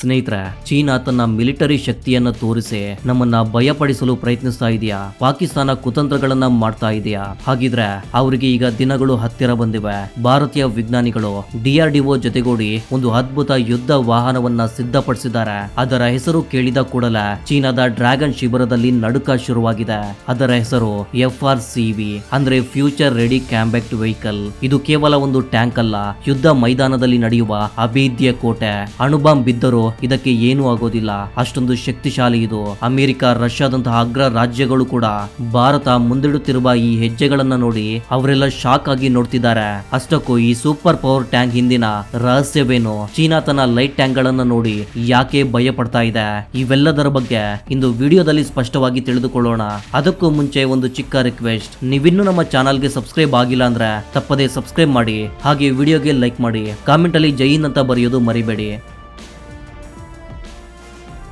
ಸ್ನೇಹಿತರೆ, ಚೀನಾ ತನ್ನ ಮಿಲಿಟರಿ ಶಕ್ತಿಯನ್ನ ತೋರಿಸಿ ನಮ್ಮನ್ನ ಭಯಪಡಿಸಲು ಪ್ರಯತ್ನಿಸ್ತಾ ಇದೆಯಾ? ಪಾಕಿಸ್ತಾನ ಕುತಂತ್ರಗಳನ್ನ ಮಾಡ್ತಾ ಇದೆಯಾ? ಹಾಗಿದ್ರೆ ಅವರಿಗೆ ಈಗ ದಿನಗಳು ಹತ್ತಿರ ಬಂದಿವೆ. ಭಾರತೀಯ ವಿಜ್ಞಾನಿಗಳು DRDO ಜೊತೆಗೂಡಿ ಒಂದು ಅದ್ಭುತ ಯುದ್ಧ ವಾಹನವನ್ನ ಸಿದ್ಧಪಡಿಸಿದ್ದಾರೆ. ಅದರ ಹೆಸರು ಕೇಳಿದ ಕೂಡಲೇ ಚೀನಾದ ಡ್ರ್ಯಾಗನ್ ಶಿಬಿರದಲ್ಲಿ ನಡುಕ ಶುರುವಾಗಿದೆ. ಅದರ ಹೆಸರು FRCV ಅಂದ್ರೆ ಫ್ಯೂಚರ್ ರೆಡಿ ಕಾಂಬ್ಯಾಕ್ಟ್ ವೆಹಿಕಲ್. ಇದು ಕೇವಲ ಒಂದು ಟ್ಯಾಂಕ್ ಅಲ್ಲ, ಯುದ್ಧ ಮೈದಾನದಲ್ಲಿ ನಡೆಯುವ ಅಭೇದ್ಯ ಕೋಟೆ. ಅಣುಬಾಂಬ್ ಬಿದ್ದರೂ ಇದಕ್ಕೆ ಏನೂ ಆಗೋದಿಲ್ಲ, ಅಷ್ಟೊಂದು ಶಕ್ತಿಶಾಲಿ ಇದು. ಅಮೆರಿಕ, ರಷ್ಯಾದಂತಹ ಅಗ್ರ ರಾಜ್ಯಗಳು ಕೂಡ ಭಾರತ ಮುಂದಿಡುತ್ತಿರುವ ಈ ಹೆಜ್ಜೆಗಳನ್ನ ನೋಡಿ ಅವರೆಲ್ಲ ಶಾಕ್ ಆಗಿ ನೋಡ್ತಿದ್ದಾರೆ. ಅಷ್ಟಕ್ಕೂ ಈ ಸೂಪರ್ ಪವರ್ ಟ್ಯಾಂಕ್ ಹಿಂದಿನ ರಹಸ್ಯವೇನು? ಚೀನಾ ತನ್ನ ಲೈಟ್ ಟ್ಯಾಂಕ್ ಗಳನ್ನ ನೋಡಿ ಯಾಕೆ ಭಯ ಪಡ್ತಾ ಇದೆ? ಇವೆಲ್ಲದರ ಬಗ್ಗೆ ಇಂದು ವಿಡಿಯೋದಲ್ಲಿ ಸ್ಪಷ್ಟವಾಗಿ ತಿಳಿದುಕೊಳ್ಳೋಣ. ಅದಕ್ಕೂ ಮುಂಚೆ ಒಂದು ಚಿಕ್ಕ ರಿಕ್ವೆಸ್ಟ್, ನೀವಿನ್ನೂ ನಮ್ಮ ಚಾನಲ್ಗೆ ಸಬ್ಸ್ಕ್ರೈಬ್ ಆಗಿಲ್ಲ ಅಂದ್ರೆ ತಪ್ಪದೇ ಸಬ್ಸ್ಕ್ರೈಬ್ ಮಾಡಿ, ಹಾಗೆ ವಿಡಿಯೋಗೆ ಲೈಕ್ ಮಾಡಿ, ಕಾಮೆಂಟ್ ಅಲ್ಲಿ ಜೈ ಹಿಂದ್ ಅಂತ ಬರೆಯೋದು ಮರಿಬೇಡಿ.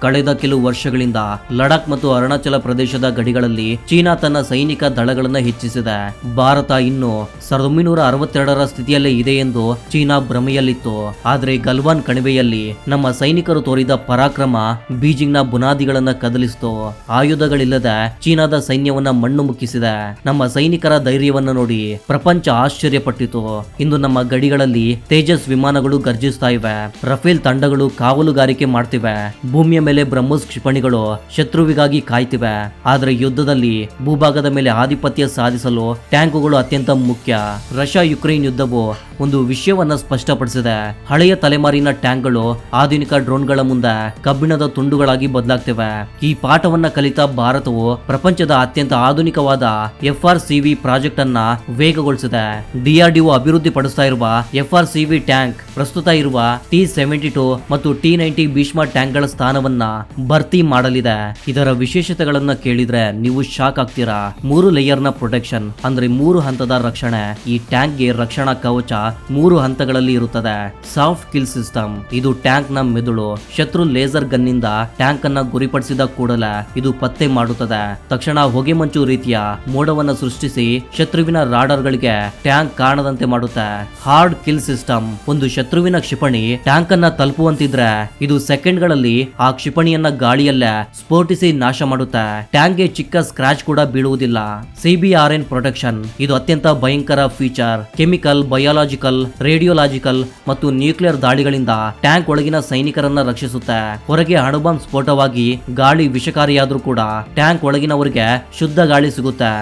ಕಳೆದ ಕೆಲವು ವರ್ಷಗಳಿಂದ ಲಡಾಖ್ ಮತ್ತು ಅರುಣಾಚಲ ಪ್ರದೇಶದ ಗಡಿಗಳಲ್ಲಿ ಚೀನಾ ತನ್ನ ಸೈನಿಕ ದಳಗಳನ್ನು ಹೆಚ್ಚಿಸಿದೆ. ಭಾರತ ಇನ್ನು 1962ರ ಸ್ಥಿತಿಯಲ್ಲೇ ಇದೆ ಎಂದು ಚೀನಾ ಭ್ರಮೆಯಲ್ಲಿತ್ತು. ಆದರೆ ಗಲ್ವಾನ್ ಕಣಿವೆಯಲ್ಲಿ ನಮ್ಮ ಸೈನಿಕರು ತೋರಿದ ಪರಾಕ್ರಮ ಬೀಜಿಂಗ್ನ ಬುನಾದಿಗಳನ್ನ ಕದಲಿಸಿತು. ಆಯುಧಗಳಿಲ್ಲದೆ ಚೀನಾದ ಸೈನ್ಯವನ್ನ ಮಣ್ಣು ಮುಕ್ಕಿಸಿದೆ. ನಮ್ಮ ಸೈನಿಕರ ಧೈರ್ಯವನ್ನ ನೋಡಿ ಪ್ರಪಂಚ ಆಶ್ಚರ್ಯಪಟ್ಟಿತು. ಇಂದು ನಮ್ಮ ಗಡಿಗಳಲ್ಲಿ ತೇಜಸ್ ವಿಮಾನಗಳು ಗರ್ಜಿಸ್ತಾ ಇವೆ, ರಫೇಲ್ ತಂಡಗಳು ಕಾವಲುಗಾರಿಕೆ ಮಾಡ್ತಿವೆ, ಭೂಮಿಯ ಮೇಲೆ ಬ್ರಹ್ಮೋಸ್ ಕ್ಷಿಪಣಿಗಳು ಶತ್ರುವಿಗಾಗಿ ಕಾಯ್ತಿವೆ. ಆದರೆ ಯುದ್ಧದಲ್ಲಿ ಭೂಭಾಗದ ಮೇಲೆ ಆಧಿಪತ್ಯ ಸಾಧಿಸಲು ಟ್ಯಾಂಕುಗಳು ಅತ್ಯಂತ ಮುಖ್ಯ. ರಷ್ಯಾ ಯುಕ್ರೇನ್ ಯುದ್ಧವು ಒಂದು ವಿಷಯವನ್ನ ಸ್ಪಷ್ಟಪಡಿಸಿದೆ. ಹಳೆಯ ತಲೆಮಾರಿನ ಟ್ಯಾಂಕ್ಗಳು ಆಧುನಿಕ ಡ್ರೋನ್ಗಳ ಮುಂದೆ ಕಬ್ಬಿಣದ ತುಂಡುಗಳಾಗಿ ಬದಲಾಗ್ತಿವೆ. ಈ ಪಾಠವನ್ನ ಕಲಿತ ಭಾರತವು ಪ್ರಪಂಚದ ಅತ್ಯಂತ ಆಧುನಿಕವಾದ FRCV ಪ್ರಾಜೆಕ್ಟ್ ಅನ್ನ ವೇಗಗೊಳಿಸಿದೆ. DRDO ಅಭಿವೃದ್ಧಿ ಪಡಿಸ್ತಾ ಇರುವ FRCV ಟ್ಯಾಂಕ್ ಪ್ರಸ್ತುತ ಇರುವ T-72 ಮತ್ತು T-90 ಭೀಷ್ಮ ಟ್ಯಾಂಕ್ಗಳ ಸ್ಥಾನವನ್ನ ಭರ್ತಿ ಮಾಡಲಿದೆ. ಇದರ ವಿಶೇಷತೆಗಳನ್ನ ಕೇಳಿದ್ರೆ ನೀವು ಶಾಕ್ ಆಗ್ತೀರಾ. 3 ಲೇಯರ್ನ ಪ್ರೊಟೆಕ್ಷನ್ ಅಂದ್ರೆ 3 ಹಂತದ ರಕ್ಷಣೆ. ಈ ಟ್ಯಾಂಕ್ಗೆ ರಕ್ಷಣಾ ಕವಚ 3 ಹಂತಗಳಲ್ಲಿ ಇರುತ್ತದೆ. ಸಾಫ್ಟ್ ಕಿಲ್ ಸಿಸ್ಟಮ್, ಇದು ಟ್ಯಾಂಕ್ ನ ಮೆದುಳು. ಶತ್ರು ಲೇಸರ್ ಗನ್ನಿಂದ ಟ್ಯಾಂಕ್ ಅನ್ನ ಗುರಿಪಡಿಸಿದ ಕೂಡಲೇ ಇದು ಪತ್ತೆ ಮಾಡುತ್ತದೆ. ತಕ್ಷಣ ಹೊಗೆ ಮಂಚು ರೀತಿಯ ಮೋಡವನ್ನ ಸೃಷ್ಟಿಸಿ ಶತ್ರುವಿನ ರಾಡರ್ ಗಳಿಗೆ ಟ್ಯಾಂಕ್ ಕಾಣದಂತೆ ಮಾಡುತ್ತೆ. ಹಾರ್ಡ್ ಕಿಲ್ ಸಿಸ್ಟಮ್, ಒಂದು ಶತ್ರುವಿನ ಕ್ಷಿಪಣಿ ಟ್ಯಾಂಕ್ ಅನ್ನ ತಲುಪುವಂತಿದ್ರೆ ಇದು ಸೆಕೆಂಡ್ಗಳಲ್ಲಿ ಆ ಕ್ಷಿಪಣಿಯನ್ನ ಗಾಳಿಯಲ್ಲೇ ಸ್ಫೋಟಿಸಿ ನಾಶ ಮಾಡುತ್ತೆ. ಟ್ಯಾಂಕ್ಗೆ ಚಿಕ್ಕ ಸ್ಕ್ರಾಚ್ ಕೂಡ ಬೀಳುವುದಿಲ್ಲ. CBRN ಪ್ರೊಟೆಕ್ಷನ್, ಇದು ಅತ್ಯಂತ ಭಯಂಕರ ಫೀಚರ್. ಕೆಮಿಕಲ್, ಬಯಾಲಜಿಕಲ್, ರೇಡಿಯೋಲಾಜಿಕಲ್ ಮತ್ತು ನ್ಯೂಕ್ಲಿಯರ್ ದಾಳಿಗಳಿಂದ ಟ್ಯಾಂಕ್ ಒಳಗಿನ ಸೈನಿಕರನ್ನ ರಕ್ಷಿಸುತ್ತೆ. ಹೊರಗೆ ಅಣುಬಾಂಬ್ ಸ್ಫೋಟವಾಗಿ ಗಾಳಿ ವಿಷಕಾರಿಯಾದ್ರೂ ಕೂಡ ಟ್ಯಾಂಕ್ ಒಳಗಿನವರಿಗೆ ಶುದ್ಧ ಗಾಳಿ ಸಿಗುತ್ತೆ.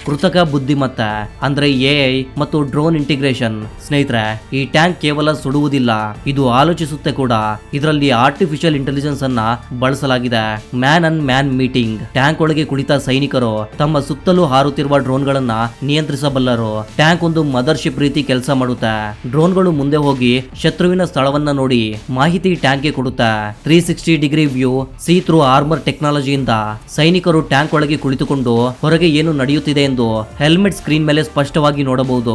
ಕೃತಕ ಬುದ್ಧಿಮತ್ತೆ ಅಂದ್ರೆ AI ಮತ್ತು ಡ್ರೋನ್ ಇಂಟಿಗ್ರೇಷನ್. ಸ್ನೇಹಿತರೆ, ಈ ಟ್ಯಾಂಕ್ ಕೇವಲ ಸುಡುವುದಿಲ್ಲ, ಇದು ಆಲೋಚಿಸುತ್ತೆ ಕೂಡ. ಇದರಲ್ಲಿ ಆರ್ಟಿಫಿಷಿಯಲ್ ಇಂಟೆಲಿಜೆನ್ಸ್ ಅನ್ನ ಬಳಸಲಾಗಿದೆ. Man and man meeting, tank ಒಳಗೆ ಕುಳಿತ ಸೈನಿಕರು ತಮ್ಮ ಸುತ್ತಲೂ ಹಾರುತ್ತಿರುವ ಡ್ರೋನ್ಗಳನ್ನ ನಿಯಂತ್ರಿಸಬಲ್ಲರು. ಟ್ಯಾಂಕ್ ಒಂದು ಮದರ್ಶಿಪ್ ರೀತಿ ಕೆಲಸ ಮಾಡುತ್ತೆ. ಡ್ರೋನ್ಗಳು ಮುಂದೆ ಹೋಗಿ ಶತ್ರುವಿನ ಸ್ಥಳವನ್ನ ನೋಡಿ ಮಾಹಿತಿ ಟ್ಯಾಂಕ್ಗೆ ಕೊಡುತ್ತೆ. 360 degree view, see through armour ಟೆಕ್ನಾಲಜಿಯಿಂದ ಸೈನಿಕರು ಟ್ಯಾಂಕ್ ಒಳಗೆ ಕುಳಿತುಕೊಂಡು ಹೊರಗೆ ಏನು ನಡೆಯುತ್ತಿದೆ ಎಂದು ಹೆಲ್ಮೆಟ್ ಸ್ಕ್ರೀನ್ ಮೇಲೆ ಸ್ಪಷ್ಟವಾಗಿ ನೋಡಬಹುದು.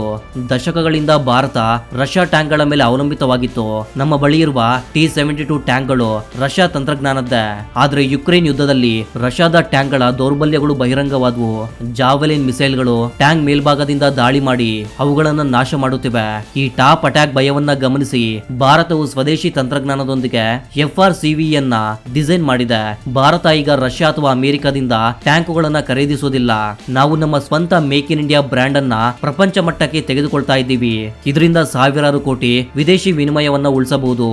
ದಶಕಗಳಿಂದ ಭಾರತ ರಷ್ಯಾ ಟ್ಯಾಂಕ್ ಗಳ ಮೇಲೆ ಅವಲಂಬಿತವಾಗಿತ್ತು. ನಮ್ಮ ಬಳಿ ಇರುವ T-72 ಟ್ಯಾಂಕ್ಗಳು ರಷ್ಯಾ ತಂತ್ರಜ್ಞಾನದ್ದೇ. ಆದ್ರೆ ಯುಕ್ರೇನ್ ಯುದ್ಧದಲ್ಲಿ ರಷ್ಯಾದ ಟ್ಯಾಂಕ್ ಗಳ ದೌರ್ಬಲ್ಯಗಳು ಬಹಿರಂಗವಾದವು. ಜಾವೆಲಿನ್ ಮಿಸೈಲ್ಗಳು ಟ್ಯಾಂಕ್ ಮೇಲ್ಭಾಗದಿಂದ ದಾಳಿ ಮಾಡಿ ಅವುಗಳನ್ನು ನಾಶ ಮಾಡುತ್ತಿವೆ. ಈ ಟಾಪ್ ಅಟ್ಯಾಕ್ ಭಯವನ್ನ ಗಮನಿಸಿ ಭಾರತವು ಸ್ವದೇಶಿ ತಂತ್ರಜ್ಞಾನದೊಂದಿಗೆ FRCV ಯನ್ನ ಡಿಸೈನ್ ಮಾಡಿದೆ. ಭಾರತ ಈಗ ರಷ್ಯಾ ಅಥವಾ ಅಮೆರಿಕದಿಂದ ಟ್ಯಾಂಕುಗಳನ್ನ ಖರೀದಿಸುವುದಿಲ್ಲ. ನಾವು ನಮ್ಮ ಸ್ವಂತ ಮೇಕ್ ಇನ್ ಇಂಡಿಯಾ ಬ್ರ್ಯಾಂಡ್ ಅನ್ನ ಪ್ರಪಂಚ ಮಟ್ಟಕ್ಕೆ ತೆಗೆದುಕೊಳ್ತಾ ಇದ್ದೀವಿ. ಇದರಿಂದ ಸಾವಿರಾರು ಕೋಟಿ ವಿದೇಶಿ ವಿನಿಮಯವನ್ನ ಉಳಿಸಬಹುದು.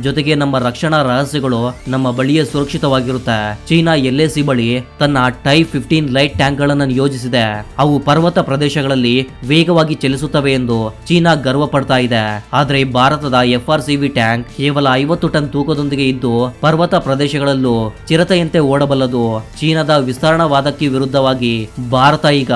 ಜೊತೆಗೆ ನಮ್ಮ ರಕ್ಷಣಾ ರಹಸ್ಯಗಳು ನಮ್ಮ ಬಳಿಯೇ ಸುರಕ್ಷಿತವಾಗಿರುತ್ತೆ. ಚೀನಾ LAC ಬಳಿ ತನ್ನ Type 15 ಲೈಟ್ ಟ್ಯಾಂಕ್ ಗಳನ್ನ ನಿಯೋಜಿಸಿದೆ. ಅವು ಪರ್ವತ ಪ್ರದೇಶಗಳಲ್ಲಿ ವೇಗವಾಗಿ ಚಲಿಸುತ್ತವೆ ಎಂದು ಚೀನಾ ಗರ್ವ ಪಡ್ತಾ ಇದೆ. ಆದ್ರೆ ಭಾರತದ FRCV ಟ್ಯಾಂಕ್ ಕೇವಲ 50 ಟನ್ ತೂಕದೊಂದಿಗೆ ಇದ್ದು ಪರ್ವತ ಪ್ರದೇಶಗಳಲ್ಲೂ ಚಿರತೆಯಂತೆ ಓಡಬಲ್ಲದು. ಚೀನಾದ ವಿಸ್ತರಣಾವಾದಕ್ಕೆ ವಿರುದ್ಧವಾಗಿ ಭಾರತ ಈಗ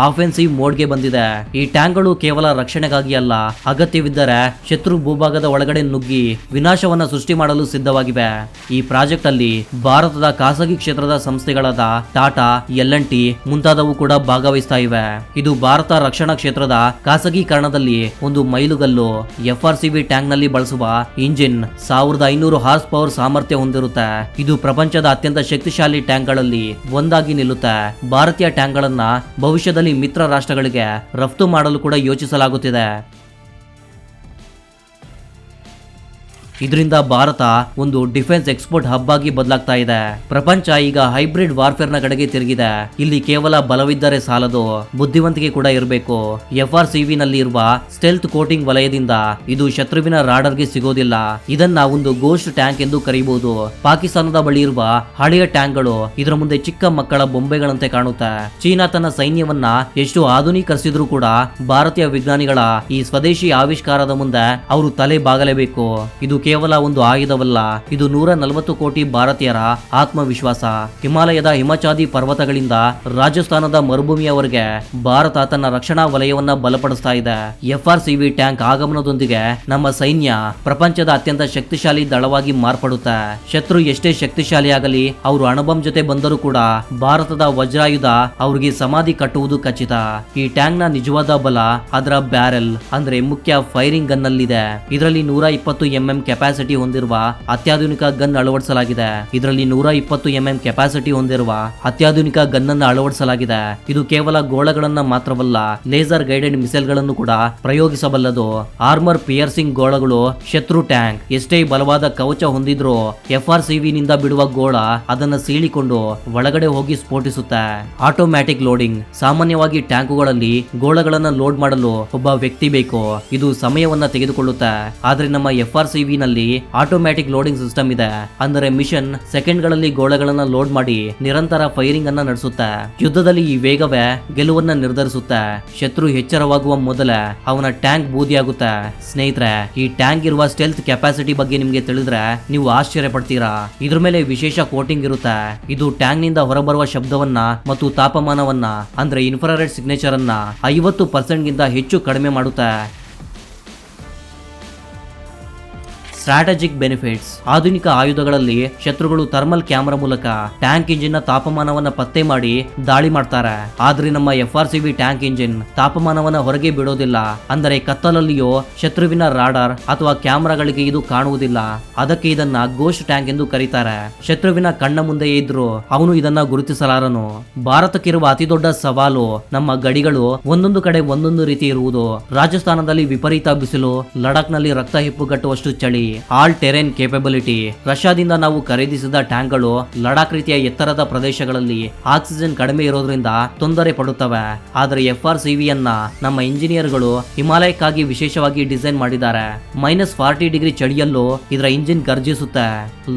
ಆಫೆನ್ಸಿವ್ ಮೋಡ್ಗೆ ಬಂದಿದೆ. ಈ ಟ್ಯಾಂಕ್ಗಳು ಕೇವಲ ರಕ್ಷಣೆಗಾಗಿ ಅಲ್ಲ, ಅಗತ್ಯವಿದ್ದರೆ ಶತ್ರು ಭೂಭಾಗದ ಒಳಗಡೆ ನುಗ್ಗಿ ವಿನಾಶವನ್ನ ಸೃಷ್ಟಿ ಮಾಡಲು ಸಿದ್ಧವಾಗಿವೆ. ಈ ಪ್ರಾಜೆಕ್ಟ್ ಅಲ್ಲಿ ಭಾರತದ ಖಾಸಗಿ ಕ್ಷೇತ್ರದ ಸಂಸ್ಥೆಗಳಾದ ಟಾಟಾ, L&T ಮುಂತಾದವು ಕೂಡ ಭಾಗವಹಿಸ್ತಾ ಇವೆ. ಇದು ಭಾರತ ರಕ್ಷಣಾ ಕ್ಷೇತ್ರದ ಖಾಸಗೀಕರಣದಲ್ಲಿ ಒಂದು ಮೈಲುಗಲ್ಲು. FRCV ಟ್ಯಾಂಕ್ ನಲ್ಲಿ ಬಳಸುವ ಇಂಜಿನ್ 1500 ಹಾರ್ಸ್ ಪವರ್ ಸಾಮರ್ಥ್ಯ ಹೊಂದಿರುತ್ತೆ. ಇದು ಪ್ರಪಂಚದ ಅತ್ಯಂತ ಶಕ್ತಿಶಾಲಿ ಟ್ಯಾಂಕ್ ಗಳಲ್ಲಿ ಒಂದಾಗಿ ನಿಲ್ಲುತ್ತೆ. ಭಾರತೀಯ ಟ್ಯಾಂಕ್ ಗಳನ್ನ ಭವಿಷ್ಯದಲ್ಲಿ ಮಿತ್ರ ರಾಷ್ಟ್ರಗಳಿಗೆ ರಫ್ತು ಮಾಡಲು ಕೂಡ ಯೋಚಿಸಲಾಗುತ್ತಿದೆ. ಇದರಿಂದ ಭಾರತ ಒಂದು ಡಿಫೆನ್ಸ್ ಎಕ್ಸ್ಪೋರ್ಟ್ ಹಬ್ ಆಗಿ ಬದಲಾಗ್ತಾ ಇದೆ. ಪ್ರಪಂಚ ಈಗ ಹೈಬ್ರಿಡ್ ವಾರ್ಫೇರ್ ನ ಕಡೆಗೆ ತಿರುಗಿದೆ. ಇಲ್ಲಿ ಕೇವಲ ಬಲವಿದ್ದರೆ ಸಾಲದು, ಬುದ್ಧಿವಂತಿಕೆ ಕೂಡ ಇರಬೇಕು. FRCV ನಲ್ಲಿ ಇರುವ ಸ್ಟೆಲ್ತ್ ಕೋಟಿಂಗ್ ವಲಯದಿಂದ ಇದು ಶತ್ರುವಿನ ರಾಡರ್ಗೆ ಸಿಗೋದಿಲ್ಲ. ಇದನ್ನ ಒಂದು ಗೋಸ್ಟ್ ಟ್ಯಾಂಕ್ ಎಂದು ಕರೆಯಬಹುದು. ಪಾಕಿಸ್ತಾನದ ಬಳಿ ಇರುವ ಹಳೆಯ ಟ್ಯಾಂಕ್ಗಳು ಇದರ ಮುಂದೆ ಚಿಕ್ಕ ಮಕ್ಕಳ ಬೊಂಬೆಗಳಂತೆ ಕಾಣುತ್ತೆ. ಚೀನಾ ತನ್ನ ಸೈನ್ಯವನ್ನ ಎಷ್ಟು ಆಧುನೀಕರಿಸಿದ್ರು ಕೂಡ ಭಾರತೀಯ ವಿಜ್ಞಾನಿಗಳ ಈ ಸ್ವದೇಶಿ ಆವಿಷ್ಕಾರದ ಮುಂದೆ ಅವರು ತಲೆ ಬಾಗಲೇಬೇಕು. ಇದು ಕೇವಲ ಒಂದು ಆಯುಧವಲ್ಲ, ಇದು 140 ಕೋಟಿ ಭಾರತೀಯರ ಆತ್ಮವಿಶ್ವಾಸ. ಹಿಮಾಲಯದ ಹಿಮಚಾದಿ ಪರ್ವತಗಳಿಂದ ರಾಜಸ್ಥಾನದ ಮರುಭೂಮಿಯವರೆಗೆ ಭಾರತ ತನ್ನ ರಕ್ಷಣಾ ವಲಯವನ್ನ ಬಲಪಡಿಸ್ತಾ ಇದೆ. FRCV ಟ್ಯಾಂಕ್ ಆಗಮನದೊಂದಿಗೆ ನಮ್ಮ ಸೈನ್ಯ ಪ್ರಪಂಚದ ಅತ್ಯಂತ ಶಕ್ತಿಶಾಲಿ ದಳವಾಗಿ ಮಾರ್ಪಡುತ್ತೆ. ಶತ್ರು ಎಷ್ಟೇ ಶಕ್ತಿಶಾಲಿಯಾಗಲಿ ಅವರು ಅಣುಬಾಂಬ್ ಜೊತೆ ಬಂದರೂ ಕೂಡ ಭಾರತದ ವಜ್ರಾಯುಧ ಅವ್ರಿಗೆ ಸಮಾಧಿ ಕಟ್ಟುವುದು ಖಚಿತ. ಈ ಟ್ಯಾಂಕ್ ನ ನಿಜವಾದ ಬಲ ಅದರ ಬ್ಯಾರೆಲ್ ಅಂದ್ರೆ ಮುಖ್ಯ ಫೈರಿಂಗ್ ಗನ್ ನಲ್ಲಿದೆ. ಇದರಲ್ಲಿ 120 mm ಕೆಪಾಸಿಟಿ ಹೊಂದಿರುವ ಅತ್ಯಾಧುನಿಕ ಗನ್ ಅಳವಡಿಸಲಾಗಿದೆ. ಇದು ಕೇವಲ ಗೋಳಗಳನ್ನ ಮಾತ್ರವಲ್ಲ, ಲೇಸರ್ ಗೈಡೆಡ್ ಮಿಸೈಲ್ ಗಳನ್ನು ಕೂಡ ಪ್ರಯೋಗಿಸಬಲ್ಲದು. ಆರ್ಮರ್ ಪಿಯರ್ಸಿಂಗ್ ಗೋಳಗಳು ಶತ್ರು ಟ್ಯಾಂಕ್ ಎಷ್ಟೇ ಬಲವಾದ ಕವಚ ಹೊಂದಿದ್ರು FRCV ನಿಂದ ಬಿಡುವ ಗೋಳ ಅದನ್ನ ಸೀಳಿಕೊಂಡು ಒಳಗಡೆ ಹೋಗಿ ಸ್ಫೋಟಿಸುತ್ತೆ. Automatic loading. ಸಾಮಾನ್ಯವಾಗಿ ಟ್ಯಾಂಕುಗಳಲ್ಲಿ ಗೋಳಗಳನ್ನ ಲೋಡ್ ಮಾಡಲು ಒಬ್ಬ ವ್ಯಕ್ತಿ ಬೇಕು, ಇದು ಸಮಯವನ್ನ ತೆಗೆದುಕೊಳ್ಳುತ್ತೆ. ಆದ್ರೆ ನಮ್ಮ FRCV ನಲ್ಲಿ ಆಟೋಮ್ಯಾಟಿಕ್ ಲೋಡಿಂಗ್ ಸಿಸ್ಟಮ್ ಇದೆ. ಅಂದರೆ ಮಿಷನ್ ಸೆಕೆಂಡ್ ಗಳಲ್ಲಿ ಗೋಳಗಳನ್ನ ಲೋಡ್ ಮಾಡಿ ನಿರಂತರ ಫೈರಿಂಗ್ ಅನ್ನ ನಡೆಸುತ್ತೆ. ಯುದ್ಧದಲ್ಲಿ ಈ ವೇಗವೇ ಗೆಲುವನ್ನ ನಿರ್ಧರಿಸುತ್ತೆ. ಶತ್ರು ಎಚ್ಚರವಾಗುವ ಮೊದಲೇ ಅವನ ಟ್ಯಾಂಕ್ ಬೂದಿಯಾಗುತ್ತೆ. ಸ್ನೇಹಿತರೆ, ಈ ಟ್ಯಾಂಕ್ ಇರುವ ಸ್ಟೆಲ್ತ್ ಕೆಪಾಸಿಟಿ ಬಗ್ಗೆ ನಿಮ್ಗೆ ತಿಳಿದ್ರೆ ನೀವು ಆಶ್ಚರ್ಯ ಪಡ್ತೀರಾ. ಇದ್ರ ಮೇಲೆ ವಿಶೇಷ ಕೋಟಿಂಗ್ ಇರುತ್ತೆ. ಇದು ಟ್ಯಾಂಕ್ ನಿಂದ ಹೊರಬರುವ ಶಬ್ದವನ್ನ ಮತ್ತು ತಾಪಮಾನವನ್ನ ಅಂದ್ರೆ ಇನ್ಫ್ರಾರೆಡ್ ಸಿಗ್ನೇಚರ್ ಅನ್ನ 50% ಗಿಂತ ಹೆಚ್ಚು ಕಡಿಮೆ ಮಾಡುತ್ತೆ. Strategic benefits. ಆಧುನಿಕ ಆಯುಧಗಳಲ್ಲಿ ಶತ್ರುಗಳು ಥರ್ಮಲ್ ಕ್ಯಾಮೆರಾ ಮೂಲಕ ಟ್ಯಾಂಕ್ ಇಂಜಿನ್ ನ ತಾಪಮಾನವನ್ನ ಪತ್ತೆ ಮಾಡಿ ದಾಳಿ ಮಾಡ್ತಾರೆ. ಆದ್ರೆ ನಮ್ಮ FRCV ಟ್ಯಾಂಕ್ ಇಂಜಿನ್ ತಾಪಮಾನವನ್ನ ಹೊರಗೆ ಬಿಡೋದಿಲ್ಲ. ಅಂದರೆ ಕತ್ತಲಲ್ಲಿಯೋ ಶತ್ರುವಿನ ರಾಡಾರ್ ಅಥವಾ ಕ್ಯಾಮೆರಾಗಳಿಗೆ ಇದು ಕಾಣುವುದಿಲ್ಲ. ಅದಕ್ಕೆ ಇದನ್ನ ಗೋಸ್ಟ್ ಟ್ಯಾಂಕ್ ಎಂದು ಕರೀತಾರೆ. ಶತ್ರುವಿನ ಕಣ್ಣ ಮುಂದೆ ಇದ್ರು ಅವನು ಇದನ್ನ ಗುರುತಿಸಲಾರನು. ಭಾರತಕ್ಕಿರುವ ಅತಿ ದೊಡ್ಡ ಸವಾಲು ನಮ್ಮ ಗಡಿಗಳು ಒಂದೊಂದು ಕಡೆ ಒಂದೊಂದು ರೀತಿ ಇರುವುದು. ರಾಜಸ್ಥಾನದಲ್ಲಿ ವಿಪರೀತ ಬಿಸಿಲು, ಲಡಾಖ್ ನಲ್ಲಿ ರಕ್ತ ಹೆಪ್ಪುಗಟ್ಟುವಷ್ಟು ಚಳಿ. All terrain capability. ರಷ್ಯಾದಿಂದ ನಾವು ಖರೀದಿಸಿದ ಟ್ಯಾಂಕ್ಗಳು ಲಡಾಖ್ ರೀತಿಯ ಎತ್ತರದ ಪ್ರದೇಶಗಳಲ್ಲಿ ಆಕ್ಸಿಜನ್ ಕಡಿಮೆ ಇರೋದ್ರಿಂದ ತೊಂದರೆ ಪಡುತ್ತವೆ. ಆದರೆ FRCV ಯನ್ನ ನಮ್ಮ ಇಂಜಿನಿಯರ್ಗಳು ಹಿಮಾಲಯಕ್ಕಾಗಿ ವಿಶೇಷವಾಗಿ ಡಿಸೈನ್ ಮಾಡಿದ್ದಾರೆ. -40 ಡಿಗ್ರಿ ಚಳಿಯಲ್ಲೂ ಇದರ ಇಂಜಿನ್ ಗರ್ಜಿಸುತ್ತೆ.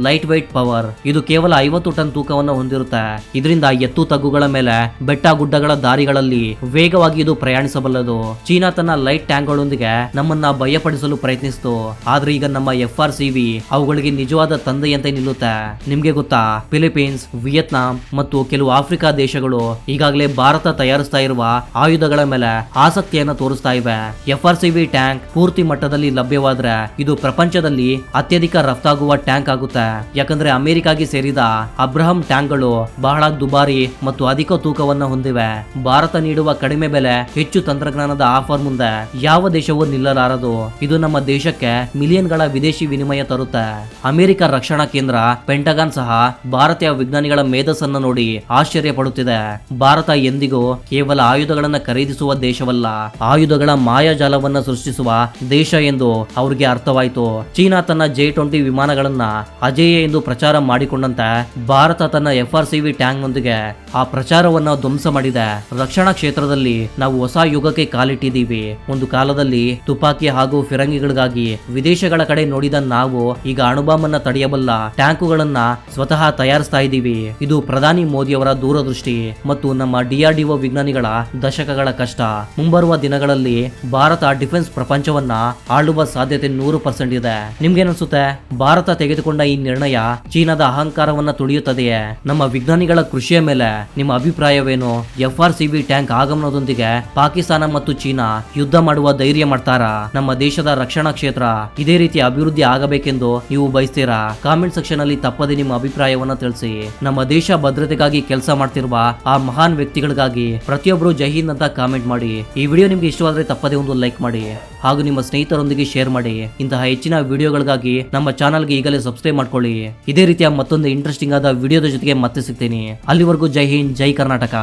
Light weight power. ಇದು ಕೇವಲ 50 ಟನ್ ತೂಕವನ್ನು ಹೊಂದಿರುತ್ತೆ. ಇದರಿಂದ ಎತ್ತು ತಗ್ಗುಗಳ ಮೇಲೆ, ಬೆಟ್ಟ ಗುಡ್ಡಗಳ ದಾರಿಗಳಲ್ಲಿ ವೇಗವಾಗಿ ಇದು ಪ್ರಯಾಣಿಸಬಲ್ಲದು. ಚೀನಾ ತನ್ನ ಲೈಟ್ ಟ್ಯಾಂಕ್ಗಳೊಂದಿಗೆ ನಮ್ಮನ್ನ ಭಯಪಡಿಸಲು ಪ್ರಯತ್ನಿಸಿತು. ಆದ್ರೆ ಈಗ ನಮ್ಮ FRCV ಅವುಗಳಿಗೆ ನಿಜವಾದ ತಂದೆಯಂತೆ ನಿಲ್ಲುತ್ತೆ. ನಿಮ್ಗೆ ಗೊತ್ತಾ, ಫಿಲಿಪೀನ್ಸ್, ವಿಯೆಟ್ನಾಂ ಮತ್ತು ಕೆಲವು ಆಫ್ರಿಕಾ ದೇಶಗಳು ಈಗಾಗಲೇ ಭಾರತ ತಯಾರಿಸ್ತಾ ಇರುವ ಆಯುಧಗಳ ಮೇಲೆ ಆಸಕ್ತಿಯನ್ನು ತೋರಿಸ್ತಾ ಇವೆ. FRCV ಟ್ಯಾಂಕ್ ಪೂರ್ತಿ ಮಟ್ಟದಲ್ಲಿ ಲಭ್ಯವಾದ್ರೆ ಇದು ಪ್ರಪಂಚದಲ್ಲಿ ಅತ್ಯಧಿಕ ರಫ್ತಾಗುವ ಟ್ಯಾಂಕ್ ಆಗುತ್ತೆ. ಯಾಕಂದ್ರೆ ಅಮೆರಿಕಾಗೆ ಸೇರಿದ ಅಬ್ರಹಂ ಟ್ಯಾಂಕ್ಗಳು ಬಹಳ ದುಬಾರಿ ಮತ್ತು ಅಧಿಕ ತೂಕವನ್ನು ಹೊಂದಿವೆ. ಭಾರತ ನೀಡುವ ಕಡಿಮೆ ಬೆಲೆ, ಹೆಚ್ಚು ತಂತ್ರಜ್ಞಾನದ ಆಫರ್ ಮುಂದೆ ಯಾವ ದೇಶವೂ ನಿಲ್ಲಲಾರದು. ಇದು ನಮ್ಮ ದೇಶಕ್ಕೆ ಮಿಲಿಯನ್ಗಳ ವಿದೇಶಿ ವಿನಿಮಯ ತರುತ್ತೆ. ಅಮೆರಿಕ ರಕ್ಷಣಾ ಕೇಂದ್ರ ಪೆಂಟಗಾನ್ ಸಹ ಭಾರತೀಯ ವಿಜ್ಞಾನಿಗಳ ಮೇಧಸ್ಸನ್ನು ನೋಡಿ ಆಶ್ಚರ್ಯ ಪಡುತ್ತಿದೆ. ಭಾರತ ಎಂದಿಗೂ ಕೇವಲ ಆಯುಧಗಳನ್ನ ಖರೀದಿಸುವ ದೇಶವಲ್ಲ, ಆಯುಧಗಳ ಮಾಯಾಜಾಲವನ್ನ ಸೃಷ್ಟಿಸುವ ದೇಶ ಎಂದು ಅವರಿಗೆ ಅರ್ಥವಾಯಿತು. ಚೀನಾ ತನ್ನ J-20 ವಿಮಾನಗಳನ್ನ ಅಜೇಯ ಎಂದು ಪ್ರಚಾರ ಮಾಡಿಕೊಂಡಂತೆ ಭಾರತ ತನ್ನ FRCV ಟ್ಯಾಂಕ್ ನೊಂದಿಗೆ ಆ ಪ್ರಚಾರವನ್ನ ಧ್ವಂಸ ಮಾಡಿದೆ. ರಕ್ಷಣಾ ಕ್ಷೇತ್ರದಲ್ಲಿ ನಾವು ಹೊಸ ಯುಗಕ್ಕೆ ಕಾಲಿಟ್ಟಿದ್ದೀವಿ. ಒಂದು ಕಾಲದಲ್ಲಿ ತುಪಾಕಿ ಹಾಗೂ ಫಿರಂಗಿಗಳಿಗಾಗಿ ವಿದೇಶಗಳ ಕಡೆ ನೋಡಿದ ನಾವು ಈಗ ಅಣುಬಾಂಬ್ ಅನ್ನ ತಡೆಯಬಲ್ಲ ಟ್ಯಾಂಕುಗಳನ್ನ ಸ್ವತಃ ತಯಾರಿಸ್ತಾ ಇದ್ದೀವಿ. ಇದು ಪ್ರಧಾನಿ ಮೋದಿಯವರ ದೂರದೃಷ್ಟಿ ಮತ್ತು ನಮ್ಮ DRDO ವಿಜ್ಞಾನಿಗಳ ದಶಕಗಳ ಕಷ್ಟ. ಮುಂಬರುವ ದಿನಗಳಲ್ಲಿ ಭಾರತ ಡಿಫೆನ್ಸ್ ಪ್ರಪಂಚವನ್ನ ಆಳುವ ಸಾಧ್ಯತೆ 100% ಇದೆ. ನಿಮ್ಗೇನನ್ಸುತ್ತೆ? ಭಾರತ ತೆಗೆದುಕೊಂಡ ಈ ನಿರ್ಣಯ ಚೀನಾದ ಅಹಂಕಾರವನ್ನ ತುಳಿಯುತ್ತದೆಯೇ? ನಮ್ಮ ವಿಜ್ಞಾನಿಗಳ ಕೃಷಿಯ ಮೇಲೆ ನಿಮ್ಮ ಅಭಿಪ್ರಾಯವೇನು? FRCV ಟ್ಯಾಂಕ್ ಆಗಮನದೊಂದಿಗೆ ಪಾಕಿಸ್ತಾನ ಮತ್ತು ಚೀನಾ ಯುದ್ಧ ಮಾಡುವ ಧೈರ್ಯ ಮಾಡ್ತಾರಾ? ನಮ್ಮ ದೇಶದ ರಕ್ಷಣಾ ಕ್ಷೇತ್ರ ಇದೇ ರೀತಿ ಅಭಿವೃದ್ಧಿ ಆಗಬೇಕೆಂದು ನೀವು ಬಯಸ್ತೀರಾ? ಕಾಮೆಂಟ್ ಸೆಕ್ಷನ್ ಅಲ್ಲಿ ತಪ್ಪದೆ ನಿಮ್ಮ ಅಭಿಪ್ರಾಯವನ್ನ ತಿಳಿಸಿ. ನಮ್ಮ ದೇಶ ಭದ್ರತೆಗಾಗಿ ಕೆಲಸ ಮಾಡ್ತಿರುವ ಆ ಮಹಾನ್ ವ್ಯಕ್ತಿಗಳಿಗಾಗಿ ಪ್ರತಿಯೊಬ್ಬರು ಜೈ ಹಿಂದ್ ಅಂತ ಕಾಮೆಂಟ್ ಮಾಡಿ. ಈ ವಿಡಿಯೋ ನಿಮ್ಗೆ ಇಷ್ಟವಾದ್ರೆ ತಪ್ಪದೆ ಒಂದು ಲೈಕ್ ಮಾಡಿ ಹಾಗೂ ನಿಮ್ಮ ಸ್ನೇಹಿತರೊಂದಿಗೆ ಶೇರ್ ಮಾಡಿ. ಇಂತಹ ಹೆಚ್ಚಿನ ವಿಡಿಯೋಗಳಿಗಾಗಿ ನಮ್ಮ ಚಾನಲ್ಗೆ ಈಗಲೇ ಸಬ್ಸ್ಕ್ರೈಬ್ ಮಾಡ್ಕೊಳ್ಳಿ. ಇದೇ ರೀತಿಯ ಮತ್ತೊಂದು ಇಂಟ್ರೆಸ್ಟಿಂಗ್ ಆದ ವಿಡಿಯೋದ ಜೊತೆಗೆ ಮತ್ತೆ ಸಿಗ್ತೀನಿ. ಅಲ್ಲಿವರೆಗೂ ಜೈ ಹಿಂದ್, ಜೈ ಕರ್ನಾಟಕ.